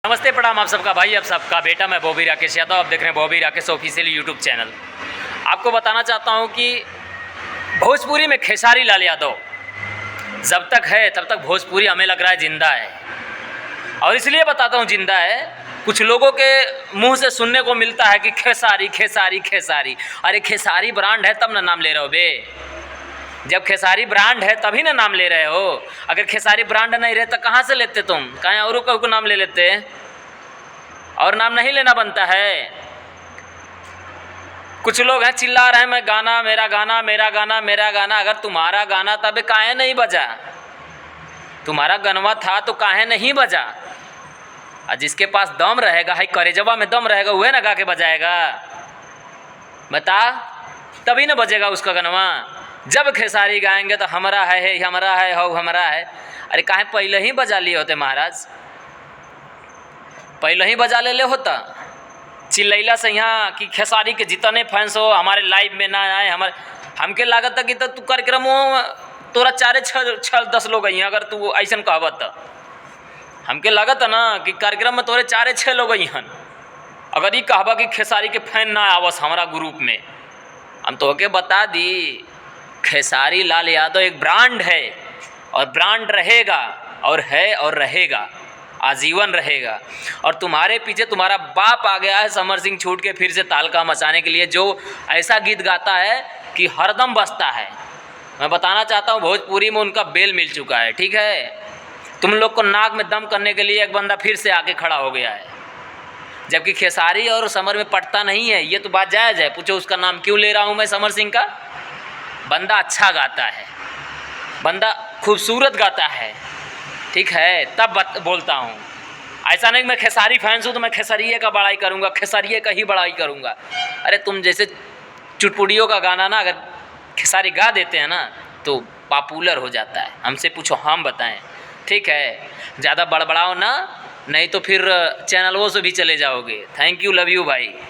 नमस्ते प्रणाम आप सबका भाई, आप सबका बेटा, मैं बॉबी राकेश यादव। आप देख रहे हैं Bobby Rakesh official YouTube channel. आपको बताना चाहता हूं कि भोजपुरी में खेसारी लाल यादव जब तक है तब तक भोजपुरी हमें लग रहा है ज़िंदा है। और इसलिए बताता हूं ज़िंदा है, कुछ लोगों के मुंह से सुनने को मिलता है कि खेसारी खेसारी खेसारी। अरे खेसारी ब्रांड है तब ना नाम ले रहे हो बे। जब खेसारी ब्रांड है तभी ना नाम ले रहे हो। अगर खेसारी ब्रांड नहीं रहे तो कहाँ से लेते तुम? कहीं औरों को नाम ले लेते, और नाम नहीं लेना बनता है। कुछ लोग हैं चिल्ला रहे हैं मैं गाना मेरा गाना मेरा गाना मेरा गाना। अगर तुम्हारा गाना तब काहे नहीं बजा? तुम्हारा गनवा था तो काहे नहीं बजा? और जिसके पास दम रहेगा, हाई करेजवा में दम रहेगा, वह ना गा के बजाएगा। बता, तभी ना बजेगा उसका गनवा। जब खेसारी गाएंगे तो हमारा है हमारा है हो हमारा है। अरे काहे पहले ही बजा लिए होते महाराज? पहले ही बजा ले होता। चिल्लैला से यहाँ कि खेसारी के जितने फैंस हो हमारे लाइव में ना आए। हमारे हमके लागत था कि तो तू कार्यक्रम तोरा 4-6-10 लोग आई, अगर तू ऐसा कहबत तो हमके लागत है ना कि कार्यक्रम में तोरे 4-6 लोग आई। अगर ये कहबा कि खेसारी के फैन ना आवस हमारा ग्रुप में, हम तो के बता दी खेसारी लाल यादव एक ब्रांड है और ब्रांड रहेगा और है और रहेगा, आजीवन रहेगा। और तुम्हारे पीछे तुम्हारा बाप आ गया है समर सिंह छूट के फिर से तालका मचाने के लिए, जो ऐसा गीत गाता है कि हरदम बजता है। मैं बताना चाहता हूँ भोजपुरी में उनका बेल मिल चुका है। ठीक है, तुम लोग को नाक में दम करने के लिए एक बंदा फिर से आके खड़ा हो गया है, जबकि खेसारी और समर में पटता नहीं है। ये तो बात जायज़ है। पूछो उसका नाम क्यों ले रहा हूँ मैं समर सिंह का? बंदा अच्छा गाता है, बंदा खूबसूरत गाता है, ठीक है, तब बोलता हूँ। ऐसा नहीं मैं खेसारी फैंस हूँ तो मैं खेसारिये का बड़ाई करूँगा, खेसारिये का ही बड़ाई करूँगा। अरे तुम जैसे चुटपुड़ियों का गाना ना अगर खेसारी गा देते हैं ना तो पॉपुलर हो जाता है। हमसे पूछो, हम बताएं। ठीक है, ज़्यादा बड़बड़ाओ ना, नहीं तो फिर चैनलों से भी चले जाओगे। थैंक यू, लव यू भाई।